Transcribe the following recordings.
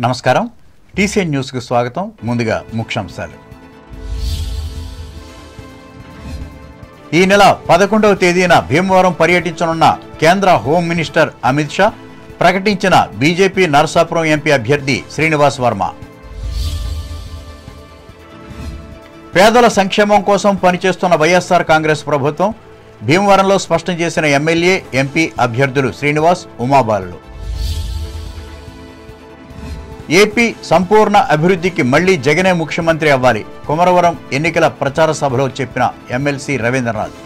నమస్కారం TCN news కు స్వాగతం. ముందుగా ముఖ్యాంశాలు. ఈ నెల 11వ తేదీన భీమవరం పర్యటించనున్న కేంద్ర హోం మినిస్టర్ అమిత్ షా ప్రకటించిన బీజేపీ నరసాపురం ఎంపీ అభ్యర్థి శ్రీనివాస్ వర్మ. పేదల సంక్షేమం కోసం పనిచేస్తున్న వైఎస్ఆర్ కాంగ్రెస్ ప్రభుత్వం భీమవరంలో స్పష్టం చేసిన ఎమ్మెల్యే ఎంపీ అభ్యర్థులు శ్రీనివాస్, ఉమాబాలులు. ఏపీ సంపూర్ణ అభివృద్ధికి మళ్లీ జగనే ముఖ్యమంత్రి అవ్వాలి, కొమరవరం ఎన్నికల ప్రచార సభలో చెప్పిన ఎమ్మెల్సీ రవీంద్రనాథ్.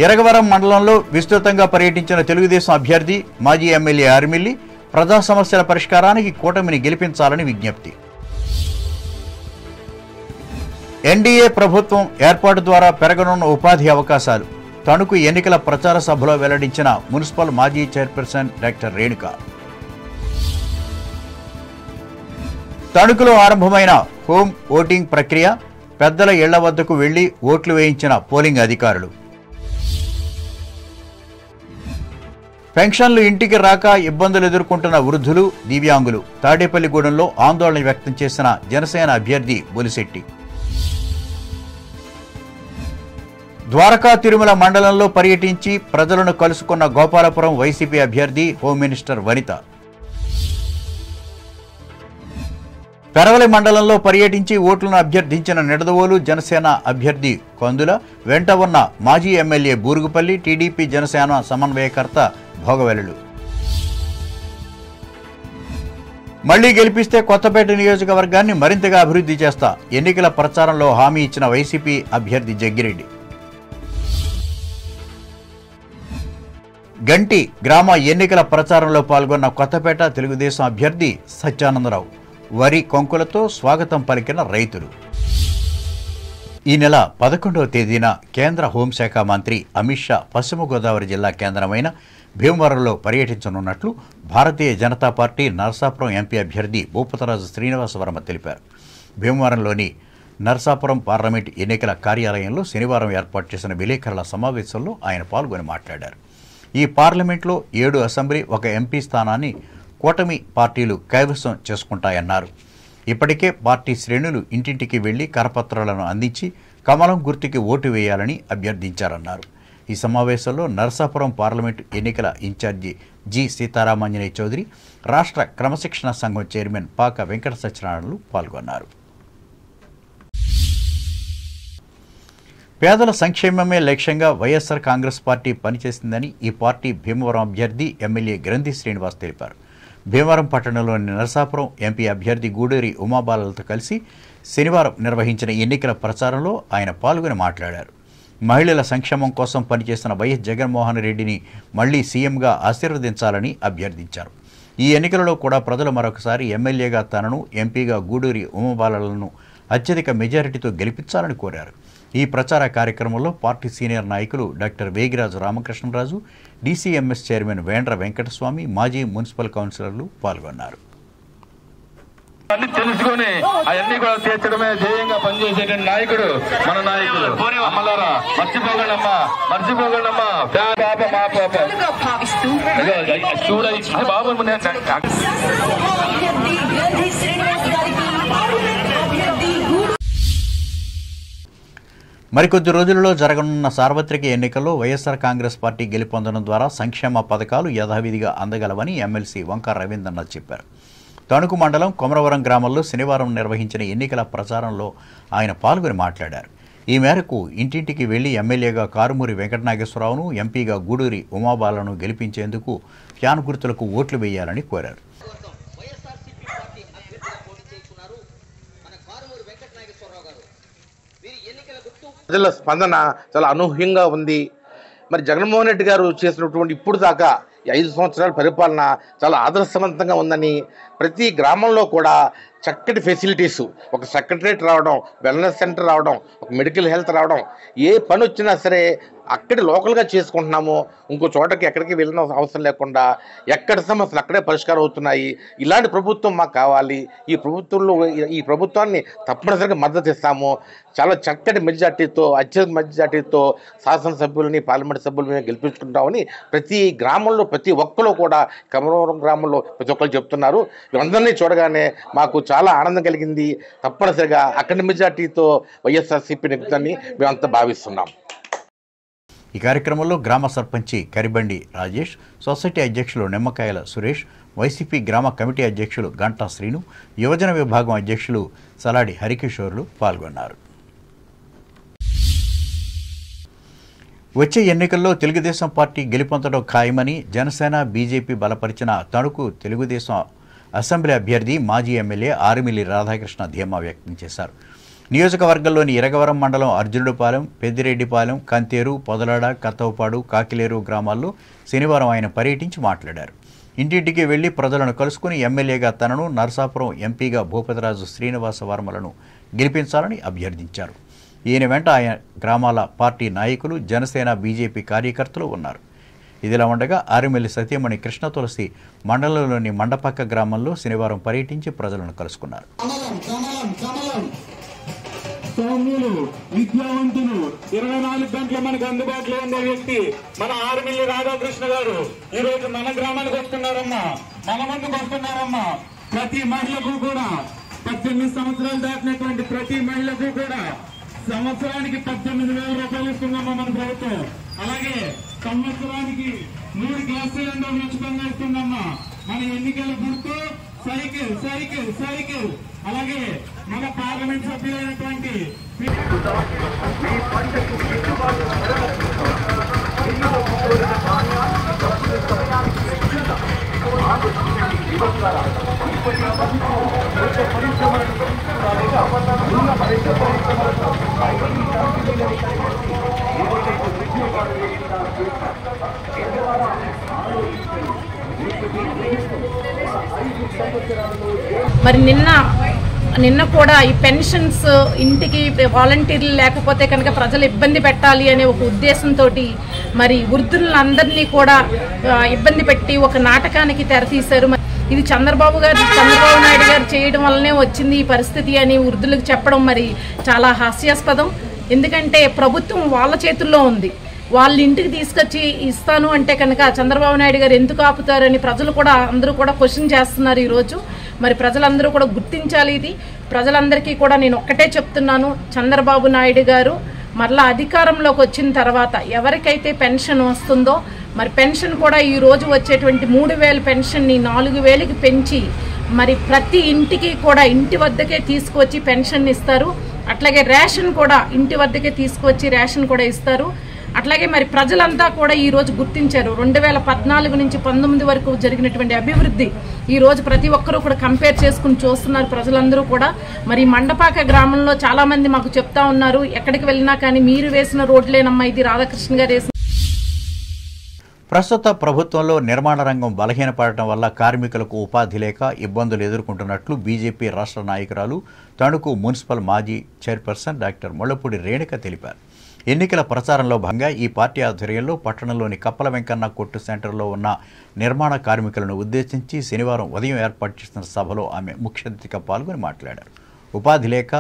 ఎరగవరం మండలంలో విస్తృతంగా పర్యటించిన తెలుగుదేశం అభ్యర్థి మాజీ ఎమ్మెల్యే ఆర్మిల్లి ప్రజా సమస్యల పరిష్కారానికి కూటమిని గెలిపించాలని విజ్ఞప్తి. ఎన్డీఏ ప్రభుత్వం ఏర్పాటు ద్వారా పెరగనున్న ఉపాధి అవకాశాలు తణుకు ఎన్నికల ప్రచార సభలో వెల్లడించిన మున్సిపల్ మాజీ చైర్పర్సన్ డాక్టర్ రేణుక. తణుకులో ఆరంభమైన హోమ్ ఓటింగ్ ప్రక్రియ, పెద్దల ఇళ్ల వద్దకు వెళ్లి ఓట్లు వేయించిన పోలింగ్ అధికారులు. పెన్షన్లు ఇంటికి రాక ఇబ్బందులు ఎదుర్కొంటున్న వృద్ధులు, దివ్యాంగులు తాడేపల్లిగూడెంలో ఆందోళన వ్యక్తం చేసిన జనసేన అభ్యర్థి బొలిశెట్టి. ద్వారకా తిరుమల మండలంలో పర్యటించి ప్రజలను కలుసుకున్న గోపాలపురం వైసీపీ అభ్యర్థి హోం మినిస్టర్ వనిత. పెరవలి మండలంలో పర్యటించి ఓట్లను అభ్యర్థించిన నిడదవోలు జనసేన అభ్యర్థి కందుల వెంట ఉన్న మాజీ ఎమ్మెల్యే బూరుగుపల్లి, టీడీపీ జనసేన సమన్వయకర్త భోగవెల్లుడు. మళ్లీ గెలిపిస్తే కొత్తపేట నియోజకవర్గాన్ని మరింతగా అభివృద్ధి చేస్తా, ఎన్నికల ప్రచారంలో హామీ ఇచ్చిన వైసీపీ అభ్యర్థి జగ్గిరెడ్డి. గంటి గ్రామ ఎన్నికల ప్రచారంలో పాల్గొన్న కొత్తపేట తెలుగుదేశం అభ్యర్థి సత్యానందరావు. వరి కొంకులతో స్వాగతం పలికిన రైతులు. ఈ నెల 11వ తేదీన కేంద్ర హోంశాఖ మంత్రి అమిత్ షా పశ్చిమ గోదావరి జిల్లా కేంద్రమైన భీమవరంలో పర్యటించనున్నట్లు భారతీయ జనతా పార్టీ నరసాపురం ఎంపీ అభ్యర్థి భూపతరాజు శ్రీనివాస్ వర్మ తెలిపారు. భీమవరంలోని నరసాపురం పార్లమెంట్ ఎన్నికల కార్యాలయంలో శనివారం ఏర్పాటు చేసిన విలేకరుల సమావేశంలో ఆయన పాల్గొని మాట్లాడారు. ఈ పార్లమెంట్లో 7 అసెంబ్లీ, 1 ఎంపీ స్థానాన్ని కూటమి పార్టీలు కైవసం చేసుకుంటాయన్నారు. ఇప్పటికే పార్టీ శ్రేణులు ఇంటింటికి వెళ్లి కరపత్రాలను అందించి కమలం గుర్తుకి ఓటు వేయాలని అభ్యర్థించారన్నారు. ఈ సమావేశంలో నరసాపురం పార్లమెంటు ఎన్నికల ఇన్ఛార్జి జి సీతారామాంజనేయ చౌదరి, రాష్ట్ర క్రమశిక్షణ సంఘం చైర్మన్ పాక వెంకట సత్యనారాయణలు పాల్గొన్నారు. పేదల సంక్షేమమే లక్ష్యంగా వైఎస్ఆర్ కాంగ్రెస్ పార్టీ పనిచేసిందని ఈ పార్టీ భీమవరం అభ్యర్థి ఎమ్మెల్యే గ్రంథి శ్రీనివాస్ తెలిపారు. భీమవరం పట్టణంలోని నరసాపురం ఎంపీ అభ్యర్థి గూడూరి ఉమాబాలతో కలిసి శనివారం నిర్వహించిన ఎన్నికల ప్రచారంలో ఆయన పాల్గొని మాట్లాడారు. మహిళల సంక్షేమం కోసం పనిచేసిన వైఎస్ జగన్మోహన్ రెడ్డిని మళ్లీ సీఎంగా ఆశీర్వదించాలని అభ్యర్థించారు. ఈ ఎన్నికలలో కూడా ప్రజలు మరొకసారి ఎమ్మెల్యేగా తనను, ఎంపీగా గూడూరి ఉమాబాలను అత్యధిక మెజారిటీతో గెలిపించాలని కోరారు. ఈ ప్రచార కార్యక్రమంలో పార్టీ సీనియర్ నాయకులు doctor Vegiraju Ramakrishna Raju, DCMS chairman Vendra Venkataswamy, మాజీ మున్సిపల్ కౌన్సిలర్లు పాల్గొన్నారు. తెలుసుకొని అవన్నీ కూడా తీర్చడమే ధ్యేయంగా పనిచేసేటువంటి నాయకుడు మన నాయకుడు. అమ్మలారా మర్చిపోగలమ్మా పాప మా పాప చూడ ఇచ్చిన బాబు. మరికొద్ది రోజులలో జరగనున్న సార్వత్రిక ఎన్నికల్లో వైఎస్ఆర్ కాంగ్రెస్ పార్టీ గెలుపొందడం ద్వారా సంక్షేమ పథకాలు యథావిధిగా అందగలవని ఎమ్మెల్సీ వంక రవీంద్రనాథ్ చెప్పారు. తణుకు మండలం కొమరవరం గ్రామంలో శనివారం నిర్వహించిన ఎన్నికల ప్రచారంలో ఆయన పాల్గొని మాట్లాడారు. ఈ మేరకు ఇంటింటికి వెళ్లి ఎమ్మెల్యేగా కారుమూరి వెంకటనాగేశ్వరరావును, ఎంపీగా గూడూరి ఉమాబాలను గెలిపించేందుకు ఫ్యాన్ గుర్తులకు ఓట్లు వేయాలని కోరారు. ప్రజల స్పందన చాలా అనూహ్యంగా ఉంది. మరి జగన్మోహన్ రెడ్డి గారు చేసినటువంటి ఇప్పుడు దాకా 5 సంవత్సరాల పరిపాలన చాలా ఆదర్శవంతంగా ఉందని, ప్రతి గ్రామంలో కూడా చక్కటి ఫెసిలిటీస్, ఒక సెక్రటరేట్ రావడం, వెల్నెస్ సెంటర్ రావడం, ఒక మెడికల్ హెల్త్ రావడం, ఏ పని వచ్చినా సరే అక్కడే లోకల్గా చేసుకుంటున్నాము. ఇంకో చోటకి ఎక్కడికి వెళ్ళిన అవసరం లేకుండా ఎక్కడ సమస్యలు అక్కడే పరిష్కారం అవుతున్నాయి. ఇలాంటి ప్రభుత్వం మాకు కావాలి. ఈ ప్రభుత్వాన్ని తప్పనిసరిగా మద్దతు ఇస్తాము. చాలా చక్కటి మెజార్టీతో, అత్యధిక మెజార్టీతో శాసనసభ్యులని, పార్లమెంట్ సభ్యులని గెలిపించుకుంటామని ప్రతి గ్రామంలో, ప్రతి ఒక్కరు కూడా, కమలవరం గ్రామంలో ప్రతి ఒక్కరు చెప్తున్నారు. వీళ్ళందరినీ చూడగానే మాకు చాలా ఆనందం కలిగింది. తప్పనిసరిగా అక్కడి మెజార్టీతో వైఎస్ఆర్సీపీ నెగ్గుతుందని మేమంతా భావిస్తున్నాం. ఈ కార్యక్రమంలో గ్రామ సర్పంచి కరిబండి రాజేష్, సొసైటీ అధ్యక్షులు నిమ్మకాయల సురేష్, వైసీపీ గ్రామ కమిటీ అధ్యక్షులు గంటా శ్రీను, యువజన విభాగం అధ్యక్షులు సలాడి హరికిషోర్లు పాల్గొన్నారు. వచ్చే ఎన్నికల్లో తెలుగుదేశం పార్టీ గెలుపొందడం ఖాయమని జనసేన, బీజేపీ బలపరిచిన తణుకు తెలుగుదేశం అసెంబ్లీ అభ్యర్థి మాజీ ఎమ్మెల్యే ఆరిమిల్లి రాధాకృష్ణ ధీమా వ్యక్తం చేశారు. నియోజకవర్గంలోని ఇరగవరం మండలం అర్జునుడిపాలెం, పెద్దిరెడ్డిపాలెం, కంతేరు, పొదలాడ, కత్తవపాడు, కాకిలేరు గ్రామాల్లో శనివారం ఆయన పర్యటించి మాట్లాడారు. ఇంటింటికి వెళ్లి ప్రజలను కలుసుకుని ఎమ్మెల్యేగా తనను, నరసాపురం ఎంపీగా భూపతిరాజు శ్రీనివాస వర్మలను గెలిపించాలని అభ్యర్థించారు. ఈయన వెంట ఆయన గ్రామాల పార్టీ నాయకులు, జనసేన, బీజేపీ కార్యకర్తలు ఉన్నారు. ఇదిలా ఉండగా ఆరిమిల్లి సతీమణి కృష్ణ తులసి మండలంలోని మండపక్క గ్రామంలో శనివారం పర్యటించి ప్రజలను కలుసుకున్నారు. సౌమ్యులు, విద్యావంతులు, 24 గంటలు మనకు అందుబాటులో ఉండే వ్యక్తి మన ఆరిమిల్లి రాధాకృష్ణ గారు ఈ రోజు మన గ్రామానికి వస్తున్నారమ్మా, మన ముందుకు వస్తున్నారమ్మా. ప్రతి మహిళకు కూడా 18 సంవత్సరాలు దాటినటువంటి ప్రతి మహిళకు కూడా సంవత్సరానికి 18,000 రూపాయలు ఇస్తుందమ్మా మన ప్రభుత్వం. అలాగే సంవత్సరానికి 3 గ్యాస్ సిలిండర్లు ఉచితంగా ఇస్తుందమ్మా. మన ఎన్నికల గుర్తు సైకిల్ సైకిల్ సైకిల్. అలాగే మన పార్లమెంట్ సభ్యులైనటువంటి మరి నిన్న కూడా ఈ పెన్షన్స్ ఇంటికి వాలంటీర్లు లేకపోతే కనుక ప్రజలు ఇబ్బంది పెట్టాలి అనే ఒక ఉద్దేశంతో మరి వృద్ధులందరినీ కూడా ఇబ్బంది పెట్టి ఒక నాటకానికి తెరతీశారు. ఇది చంద్రబాబు నాయుడు గారు చేయడం వల్లనే వచ్చింది ఈ పరిస్థితి అని వృద్ధులకు చెప్పడం మరి చాలా హాస్యాస్పదం. ఎందుకంటే ప్రభుత్వం వాళ్ళ చేతుల్లో ఉంది. వాళ్ళ ఇంటికి తీసుకొచ్చి ఇస్తాను అంటే కనుక చంద్రబాబు నాయుడు గారు ఎందుకు ఆపుతారని ప్రజలు కూడా అందరూ కూడా క్వశ్చన్ చేస్తున్నారు ఈరోజు. మరి ప్రజలందరూ కూడా గుర్తించాలి. ఇది ప్రజలందరికీ కూడా నేను ఒక్కటే చెప్తున్నాను, చంద్రబాబు నాయుడు గారు మరలా అధికారంలోకి వచ్చిన తర్వాత ఎవరికైతే పెన్షన్ వస్తుందో మరి పెన్షన్ కూడా ఈ రోజు వచ్చేటువంటి 3,000 పెన్షన్ని 4,000కి పెంచి మరి ప్రతి ఇంటికి కూడా ఇంటి వద్దకే తీసుకువచ్చి పెన్షన్ ఇస్తారు. అట్లాగే రేషన్ కూడా ఇంటి వద్దకే తీసుకువచ్చి రేషన్ కూడా ఇస్తారు. అట్లాగే మరి ప్రజలంతా కూడా ఈ రోజు గుర్తించారు 2014 నుంచి 19 వరకు జరిగినటువంటి అభివృద్ధి ఈ రోజు ప్రతి ఒక్కరూ కూడా కంపేర్ చేసుకుని చూస్తున్నారు ప్రజలందరూ కూడా. మరి మండపాక గ్రామంలో చాలా మంది మాకు చెప్తా ఉన్నారు, ఎక్కడికి వెళ్ళినా కానీ మీరు వేసిన రోడ్లేనమ్మా ఇది రాధాకృష్ణ గారు వేసిన. ప్రస్తుత ప్రభుత్వంలో నిర్మాణ రంగం బలహీనపడటం వల్ల కార్మికులకు ఉపాధి లేక ఇబ్బందులు ఎదుర్కొంటున్నట్లు బీజేపీ రాష్ట్ర నాయకురాలు, తణుకు మున్సిపల్ మాజీ చైర్పర్సన్ డాక్టర్ ముళ్లపూడి రేణుక తెలిపారు. ఎన్నికల ప్రచారంలో భాగంగా ఈ పార్టీ ఆధ్వర్యంలో పట్టణంలోని కప్పల వెంకన్న కొట్టు సెంటర్లో ఉన్న నిర్మాణ కార్మికులను ఉద్దేశించి శనివారం ఉదయం ఏర్పాటు చేసిన సభలో ఆమె ముఖ్య అతిథిగా పాల్గొని మాట్లాడారు. ఉపాధి లేక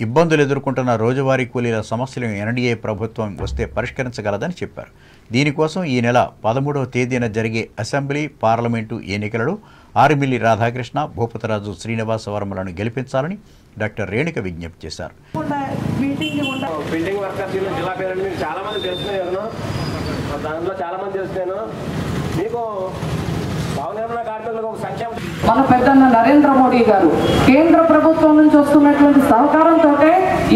ఇబ్బందులు ఎదుర్కొంటున్న రోజువారీ కూలీల సమస్యలను ఎన్డీఏ ప్రభుత్వం వస్తే పరిష్కరించగలదని చెప్పారు. దీనికోసం ఈ నెల 13వ తేదీన జరిగే అసెంబ్లీ, పార్లమెంటు ఎన్నికలలో ఆరిమిల్లి రాధాకృష్ణ, భూపతిరాజు శ్రీనివాస వర్మలను గెలిపించాలని డాక్టర్ రేణుక విజ్ఞప్తి చేశారు. బిల్డింగ్ వర్కర్స్ జిల్లా పేరు మీకు చాలా మంది తెలుస్తున్నాను, దాంట్లో చాలా మంది తెలుస్తున్నాను. మీకు భవన నిర్మాణ కార్మికులకు ఒక సంక్షేమ మన పెద్దన్న నరేంద్ర మోడీ గారు కేంద్ర ప్రభుత్వం నుంచి వస్తున్నటువంటి సహకారంతో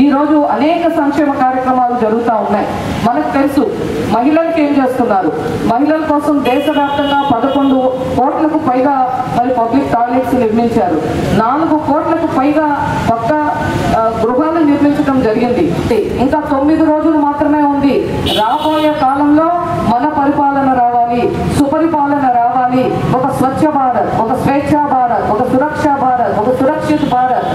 ఈ రోజు అనేక సంక్షేమ కార్యక్రమాలు జరుగుతూ ఉన్నాయి. మనకు తెలుసు మహిళలకు ఏం చేస్తున్నారు. మహిళల కోసం దేశవ్యాప్తంగా 11 కోట్లకు పైగా మరి పబ్లిక్ టాయిలెట్స్ నిర్మించారు. 4 కోట్లకు పైగా కొత్త గృహాలు నిర్మించడం జరిగింది. ఇంకా 9 రోజులు మాత్రమే ఉంది. రాబోయే కాలంలో మన పరిపాలన రావాలి, సుపరిపాలన రావాలి. ఒక స్వచ్ఛ భారత్, ఒక స్వేచ్ఛా భారత్, ఒక సురక్షా భారత్, ఒక సురక్షిత వికసిత్ భారత్,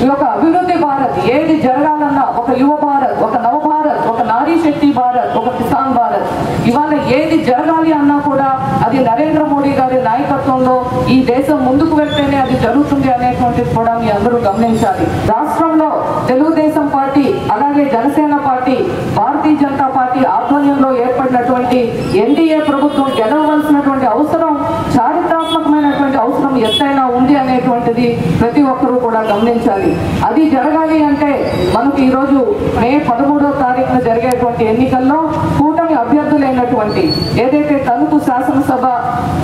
ఈ యొక్క అభివృద్ధి భారత్ ఏది జరగాలన్నా ఒక యువ భారత్, ఒక నవ భారత్, ఒక నారీ శక్తి భారత్, ఒక కిసాన్ భారత్, ఇవాళ ఏది జరగాలి అన్నా కూడా అది నరేంద్ర మోడీ గారి నాయకత్వంలో ఈ దేశం ముందుకు వెళ్తేనే అది జరుగుతుంది అనేటువంటిది కూడా మీ అందరూ గమనించాలి. రాష్ట్రంలో తెలుగుదేశం పార్టీ అలాగే జనసేన పార్టీ, భారతీయ జనతా పార్టీ ఆధ్వర్యంలో ఏర్పడినటువంటి ఎన్డీఏ ప్రభుత్వం గెలవవలసినటువంటి అవసరం, చారిత్రాత్మకమైనటువంటి అవసరం ఎంతైనా ఉంది అనేటువంటిది ప్రతి ఒక్కరూ కూడా గమనించాలి. అది జరగాలి అంటే మనకు ఈరోజు మే 13వ తారీఖున జరిగేటువంటి ఎన్నికల్లో కూటమి అభ్యర్థులైనటువంటి ఏదైతే తణుకు శాసనసభ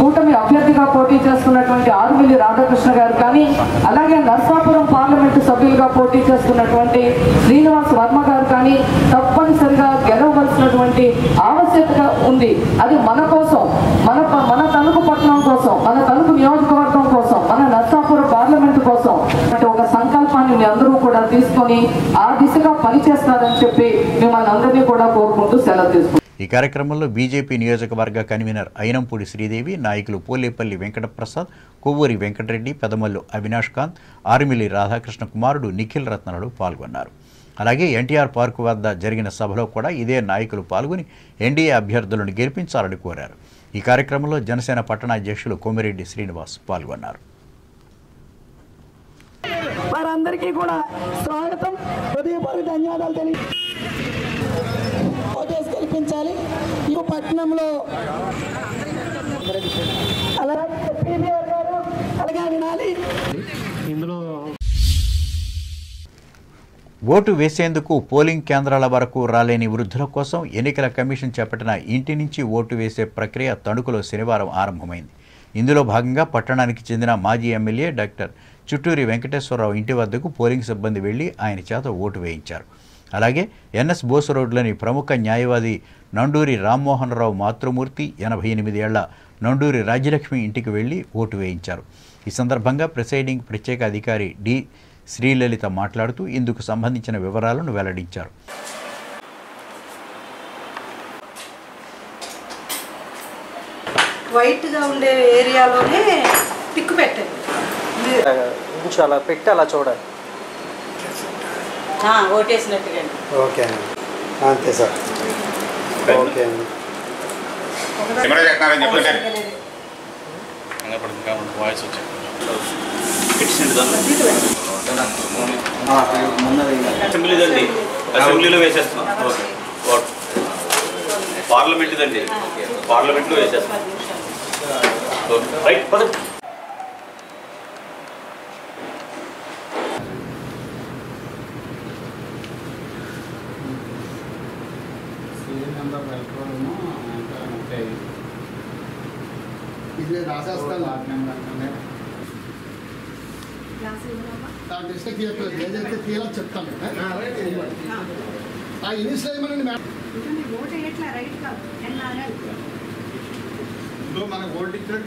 కూటమి అభ్యర్థిగా పోటీ చేస్తున్నటువంటి ఆర్మిల్లి రాధాకృష్ణ గారు కానీ, అలాగే నర్సాపురం పార్లమెంటు సభ్యులుగా పోటీ చేస్తున్నటువంటి శ్రీనివాస్ వర్మ గారు కానీ తప్పనిసరిగా గెలవవలసినటువంటి ఆవశ్యకత ఉంది. అది మన కోసం, మన తణుకు పట్టణం కోసం, మన తణుకు నియోజకవర్గం కోసం, మన నర్సాపురం పార్లమెంటు కోసం అంటే ఒక సంకల్పాన్ని మీ అందరూ కూడా తీసుకొని ఆ దిశగా పనిచేస్తారని చెప్పి మిమ్మల్ని అందరినీ కూడా కోరుకుంటూ సెలవు తీసుకుంటాం. ఈ కార్యక్రమంలో బీజేపీ నియోజకవర్గ కన్వీనర్ అయినంపూడి శ్రీదేవి, నాయకులు పోలేపల్లి వెంకటప్రసాద్, కొవ్వూరి వెంకటరెడ్డి, పెదమల్లు అవినాష్ కాంత్, ఆర్మిలి రాధాకృష్ణ కుమారుడు నిఖిల్ రత్నాలు పాల్గొన్నారు. అలాగే ఎన్టీఆర్ పార్కు వద్ద జరిగిన సభలో కూడా ఇదే నాయకులు పాల్గొని ఎన్డీఏ అభ్యర్థులను గెలిపించాలని కోరారు. ఈ కార్యక్రమంలో జనసేన పట్టణ అధ్యక్షులు కొమిరెడ్డి శ్రీనివాస్ పాల్గొన్నారు. వారందరికీ కూడా స్వాగతం, హృదయపూర్వక ధన్యవాదాలు కల్పించాలి. ఈ పట్టణంలో అలాగే వినాలి. ఇందులో ఓటు వేసేందుకు పోలింగ్ కేంద్రాల వరకు రాలేని వృద్ధుల కోసం ఎన్నికల కమిషన్ చేపట్టిన ఇంటి నుంచి ఓటు వేసే ప్రక్రియ తణుకులో శనివారం ఆరంభమైంది. ఇందులో భాగంగా పట్టణానికి చెందిన మాజీ ఎమ్మెల్యే డాక్టర్ చుట్టూరి వెంకటేశ్వరరావు ఇంటి వద్దకు పోలింగ్ సిబ్బంది వెళ్లి ఆయన చేత ఓటు వేయించారు. అలాగే ఎన్ఎస్ బోస్ రోడ్లోని ప్రముఖ న్యాయవాది నండూరి రామ్మోహన్ రావు మాతృమూర్తి 88 ఏళ్ల నండూరి రాజ్యలక్ష్మి ఇంటికి వెళ్లి ఓటు వేయించారు. ఈ సందర్భంగా ప్రిసైడింగ్ ప్రత్యేక అధికారి డి శ్రీలలిత మాట్లాడుతూ ఇందుకు సంబంధించిన వివరాలను వెల్లడించారు. వైట్గా ఉండే ఏరియాలోనే పిక్కు పెట్టండి, కొంచెం అలా పెట్టి అలా చూడాలి. ఓటేసినట్టుగా. ఓకే అండి, అంతే సార్. ఓకే అండి. అసెంబ్లీలో వేసేస్తున్నాం. పార్లమెంట్ దండి, పార్లమెంట్లో వేసేస్తున్నాం. రైట్ పద. ఇది రాసేస్తాను ఏదైతే తీయాలో చెప్తాను. ఆ ఇనిషియల్ ఏమనండి మేడం, మన ఓటు ఇచ్చిన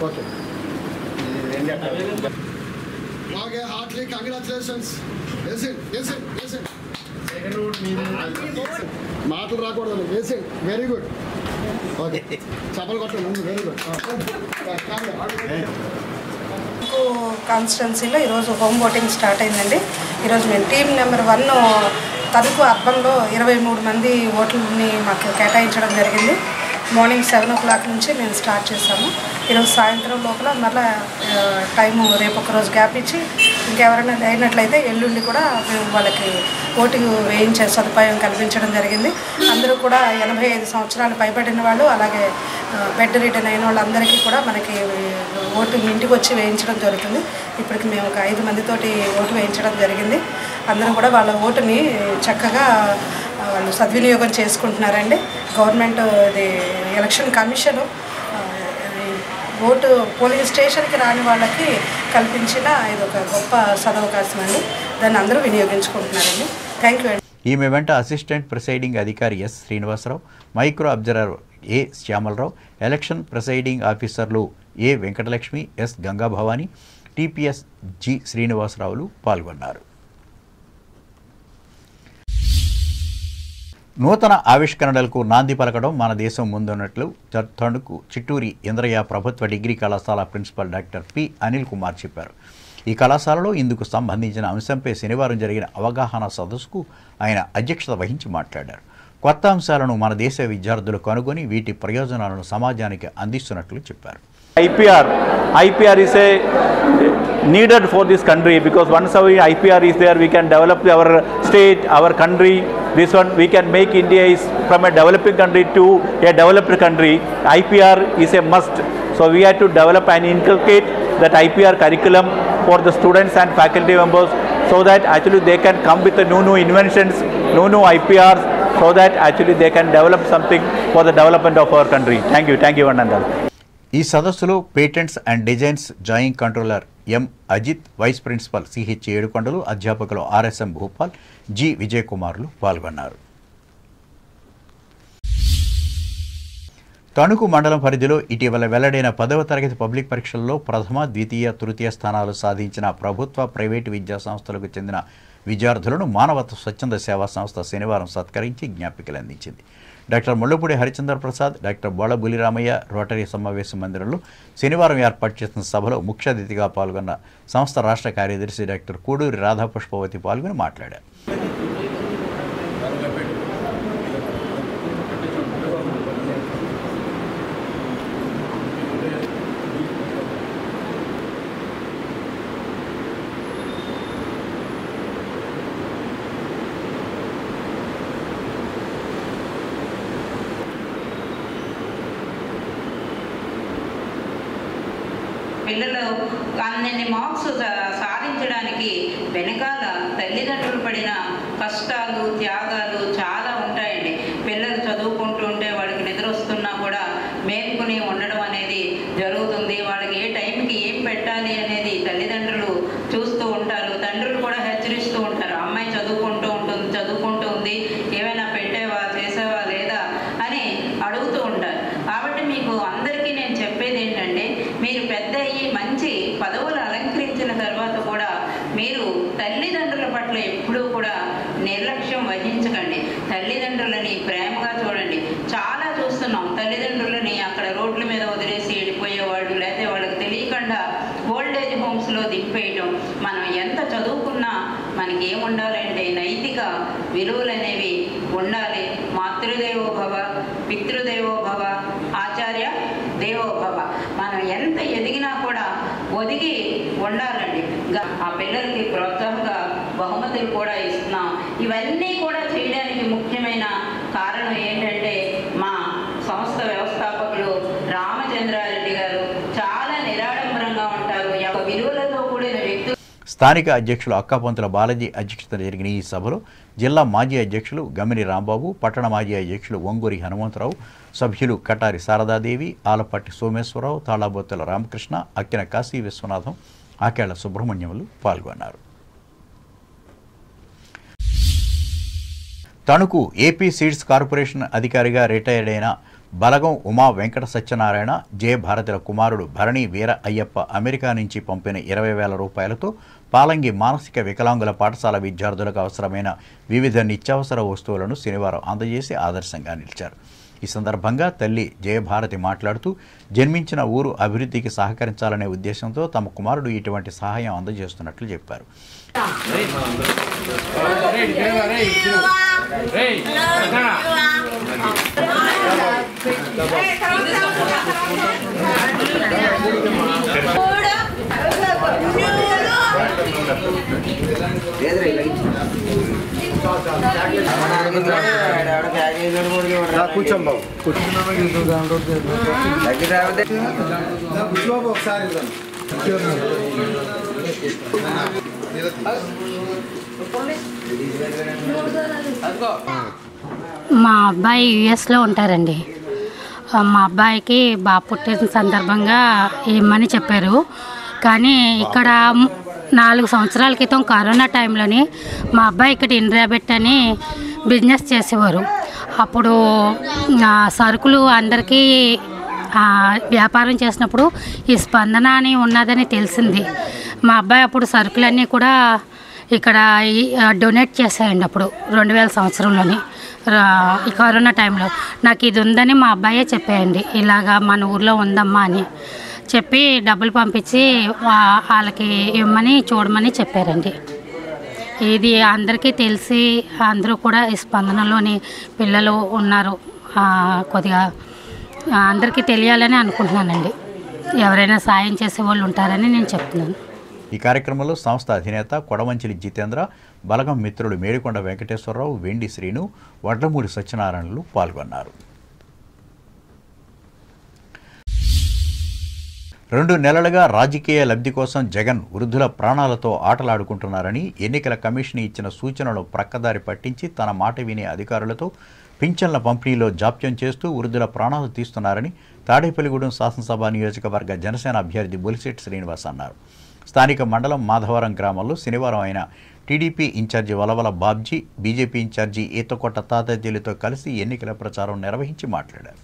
ఓకే. Okay, Hartley congratulations. మాటలు రాకూడదు, వేసేయండి. Very good. ఓకే, చప్పలు కొట్టండి ముందు. Very good. కాన్స్టిట్యున్సీలో ఈరోజు హోమ్ ఓటింగ్ స్టార్ట్ అయిందండి. ఈరోజు మేము టీం నెంబర్ 1 తణుకు అర్బన్లో 23 మంది ఓట్లని మాకు కేటాయించడం జరిగింది. మార్నింగ్ 7 o'clock నుంచి మేము స్టార్ట్ చేసాము. ఈరోజు సాయంత్రం లోపల మళ్ళీ టైము రేపు ఒక రోజు గ్యాప్ ఇచ్చి ఇంకెవరైనా అయినట్లయితే ఎల్లుండి కూడా మేము వాళ్ళకి ఓటింగ్ వేయించే సదుపాయం కల్పించడం జరిగింది. అందరూ కూడా 85 సంవత్సరాలు పైబడిన వాళ్ళు, అలాగే బెడ్ రిటర్న్ అయిన వాళ్ళందరికీ కూడా మనకి ఓటు ఇంటికి వచ్చి వేయించడం జరుగుతుంది. ఇప్పటికి మేము ఒక 5 మందితోటి ఓటు వేయించడం జరిగింది. అందరూ కూడా వాళ్ళ ఓటుని చక్కగా వాళ్ళు సద్వినియోగం చేసుకుంటున్నారండి. గవర్నమెంట్ ఇది ఎలక్షన్ కమిషను ఓటు పోలింగ్ స్టేషన్కి రాని వాళ్ళకి కల్పించిన ఇది ఒక గొప్ప సదవకాశం అండి. దాన్ని అందరూ వినియోగించుకుంటున్నారండి. థ్యాంక్ యూ అండి. ఈమె వెంట అసిస్టెంట్ ప్రిసైడింగ్ అధికారి S Srinivasarao, micro observer A Shyamalarao, election presiding ఆఫీసర్లు A Venkatalakshmi, S Gangabhavani, TPS G శ్రీనివాసరావులు పాల్గొన్నారు. నూతన ఆవిష్కరణలకు నాంది పలకడం మన దేశం ముందున్నట్లు తణుకు చిట్టూరి ఇంద్రయ్య ప్రభుత్వ డిగ్రీ కళాశాల principal doctor P Anil Kumar చెప్పారు. ఈ కళాశాలలో ఇందుకు సంబంధించిన అంశంపై శనివారం జరిగిన అవగాహన సదస్సుకు ఆయన అధ్యక్షత వహించి మాట్లాడారు. కొత్త అంశాలను మన దేశ విద్యార్థులు కనుగొని వీటి ప్రయోజనాలను సమాజానికి అందిస్తున్నట్లు చెప్పారు. IPR is a needed for this country because once our IPR is there, we can develop our state, our country. This one we can make India is from a developing country to a developed country. IPR is a must. So we have to develop and inculcate that IPR curriculum for the students and faculty members so that actually they can come with the new inventions, new IPRs so that actually they can develop something for the development of our country. Thank you, Anandal. ఈ సదస్సులో patents and designs joint controller M Ajit, vice principal CH Yedukondalu, అధ్యాపకులు RSM Bhupal, G Vijay కుమార్లు పాల్గొన్నారు. తణుకు మండలం పరిధిలో ఇటీవల వెల్లడైన 10వ తరగతి పబ్లిక్ పరీక్షల్లో ప్రథమ, ద్వితీయ, తృతీయ స్థానాలు సాధించిన ప్రభుత్వ, ప్రైవేటు విద్యా సంస్థలకు చెందిన విద్యార్థులను మానవత్వ స్వచ్ఛంద సేవా సంస్థ శనివారం సత్కరించి జ్ఞాపికలు అందించింది. Doctor Mullapudi Harichandra Prasad, doctor Bola Buliramayya rotary సమావేశ మందిరంలో శనివారం ఏర్పాటు చేసిన సభలో ముఖ్య అతిథిగా పాల్గొన్న సంస్థ రాష్ట్ర కార్యదర్శి డాక్టర్ కూడూరి రాధాపుష్పవతి పాల్గొని మాట్లాడారు. పిల్లలు అన్ని మార్క్స్ సాధించడానికి వెనకాల తల్లిదండ్రులు పడిన కష్టాలు, త్యాగాలు చాలా ఉంటాయండి. పిల్లలు చదువుకుంటూ ఉంటే వాళ్ళకి నిద్ర వస్తున్నా కూడా మేల్కొని ఉండడం అనేది జరుగుతుంది. వాళ్ళకి ఏ టైంకి ఏం పెట్టాలి అనేది తల్లిదండ్రులు చూస్తూ ఉంటారు. తండ్రులు కూడా హెచ్చరిస్తూ ఉంటారు, అమ్మాయి చదువుకుంటూ ఉంది, ఏమైనా పెట్టేవా, చేసావా లేదా అని అడుగుతూ ఉంటారు. కాబట్టి మీకు అందరికీ నేను చెప్పేది ఏంటంటే, మీరు పెద్ద అయ్యి మంచి పదవులు అలంకరించిన తర్వాత కూడా మీరు తల్లిదండ్రుల పట్ల ఎప్పుడూ కూడా నిర్లక్ష్యం వహించకండి. తల్లిదండ్రులని ప్రేమగా చూడండి. చాలా చూస్తున్నాం తల్లిదండ్రులని అక్కడ రోడ్ల మీద వదిలేసి వెళ్ళిపోయేవాళ్ళు, లేకపోతే వాళ్ళకి తెలియకుండా ఓల్డేజ్ హోమ్స్లో దింపేయటం. మనం ఎంత చదువుకున్నా మనకి ఏముండాలంటే నైతిక విలువలు అనేవి ఉండాలి. మాతృదేవో భవ, పితృదేవో భవ, ఆచార్య దేవో భవ. మనం ఎంత ఎదిగినా కూడా ఒదిగి ఉండాలండి. ఆ పిల్లలకి ప్రోత్సాహంగా బహుమతులు కూడా ఇస్తున్నాం. ఇవన్నీ కూడా చేయడానికి ముఖ్యమైన కారణం ఏంటంటే మా సంస్థ వ్యవస్థాపకులు రామచంద్రారెడ్డి గారు చాలా నిరాడంబరంగా ఉంటారు. విలువలతో కూడిన వ్యక్తులు. స్థానిక అధ్యక్షులు అక్కాపొంతుల బాలాజీ అధ్యక్షతన జరిగిన ఈ సభలో జిల్లా మాజీ అధ్యక్షులు గమిని రాంబాబు, పట్టణ మాజీ అధ్యక్షులు ఒంగూరి హనుమంతరావు, సభ్యులు కటారి శారదాదేవి, ఆలపట్టి సోమేశ్వరరావు, తాళాబొత్తుల రామకృష్ణ, అక్కిన కాశీ విశ్వనాథం, ఆకేళ్ల సుబ్రహ్మణ్యములు పాల్గొన్నారు. తణుకు ఏపీ సీడ్స్ కార్పొరేషన్ అధికారిగా రిటైర్డ్ అయిన బలగం ఉమా వెంకట సత్యనారాయణ, జయభారతుల కుమారుడు భరణి వీర అయ్యప్ప అమెరికా నుంచి పంపిన 20,000 రూపాయలతో పాలంగి మానసిక వికలాంగుల పాఠశాల విద్యార్థులకు అవసరమైన వివిధ నిత్యావసర వస్తువులను శనివారం అందజేసి ఆదర్శంగా నిలిచారు. ఈ సందర్భంగా తల్లి జయభారతి మాట్లాడుతూ, జన్మించిన ఊరు అభివృద్ధికి సహకరించాలనే ఉద్దేశంతో తమ కుమారుడు ఇటువంటి సహాయం అందజేస్తున్నట్లు చెప్పారు. కూర్చోం బాబు, ఒకసారి మా అబ్బాయి యుఎస్లో ఉంటారండి. మా అబ్బాయికి బాగా పుట్టిన సందర్భంగా ఏమని చెప్పారు. కానీ ఇక్కడ 4 సంవత్సరాల క్రితం కరోనా టైంలోని మా అబ్బాయి ఇక్కడ ఇండ్రాబెట్ అని బిజినెస్ చేసేవారు. అప్పుడు సరుకులు అందరికీ వ్యాపారం చేసినప్పుడు ఈ స్పందన అని ఉన్నదని తెలిసింది. మా అబ్బాయి అప్పుడు సరుకులన్నీ కూడా ఇక్కడ డొనేట్ చేశాయండి అప్పుడు 2000 సంవత్సరంలోని ఈ కరోనా టైంలో. నాకు ఇది ఉందని మా అబ్బాయే చెప్పాయండి, ఇలాగా మన ఊర్లో ఉందమ్మా అని చెప్పి డబ్బులు పంపించి వాళ్ళకి ఇవ్వమని చూడమని చెప్పారండి. ఇది అందరికీ తెలిసి అందరూ కూడా ఈ స్పందనలోని పిల్లలు ఉన్నారు, కొద్దిగా అందరికీ తెలియాలని అనుకుంటున్నానండి. ఎవరైనా సాయం చేసే వాళ్ళు ఉంటారని నేను చెప్తున్నాను. ఈ కార్యక్రమంలో సంస్థ అధినేత కొడమంచిలి జితేంద్ర, బలగం మిత్రులు మేడికొండ వెంకటేశ్వరరావు, వెండి శ్రీను, వడ్లమూడి సత్యనారాయణలు పాల్గొన్నారు. 2 నెలలుగా రాజకీయ లబ్ధి కోసం జగన్ వృద్ధుల ప్రాణాలతో ఆటలాడుకుంటున్నారని, ఎన్నికల కమిషన్ ఇచ్చిన సూచనలు ప్రక్కదారి పట్టించి తన మాట వినే అధికారులతో పింఛన్ల పంపిణీలో జాప్యం చేస్తూ వృద్ధుల ప్రాణాలు తీస్తున్నారని తాడేపల్లిగూడెం శాసనసభ నియోజకవర్గ జనసేన అభ్యర్థి బొలిశెట్టి శ్రీనివాస్ అన్నారు. స్థానిక మండలం మాధవరం గ్రామంలో శనివారం ఆయన TDP incharge Valavala Babji, BJP incharge Eethakotta తాతాజీలతో కలిసి ఎన్నికల ప్రచారం నిర్వహించి మాట్లాడారు.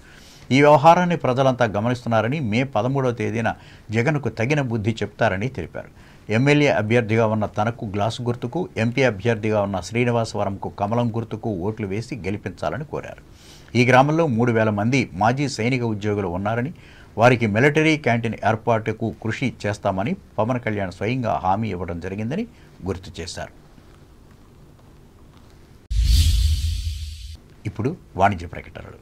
ఈ వ్యవహారాన్ని ప్రజలంతా గమనిస్తున్నారని, మే 13వ తేదీన జగన్కు తగిన బుద్ధి చెప్తారని తెలిపారు. ఎమ్మెల్యే అభ్యర్థిగా ఉన్న తనకు గ్లాసు గుర్తుకు, ఎంపీ అభ్యర్థిగా ఉన్న శ్రీనివాసవరంకు కమలం గుర్తుకు ఓట్లు వేసి గెలిపించాలని కోరారు. ఈ గ్రామంలో 3000 మంది మాజీ సైనిక ఉద్యోగులు ఉన్నారని, వారికి మిలిటరీ క్యాంటీన్ ఏర్పాటుకు కృషి చేస్తామని పవన్ కళ్యాణ్ స్వయంగా హామీ ఇవ్వడం జరిగిందని గుర్తు చేశారు. ఇప్పుడు వాణిజ్య ప్రకటనలు.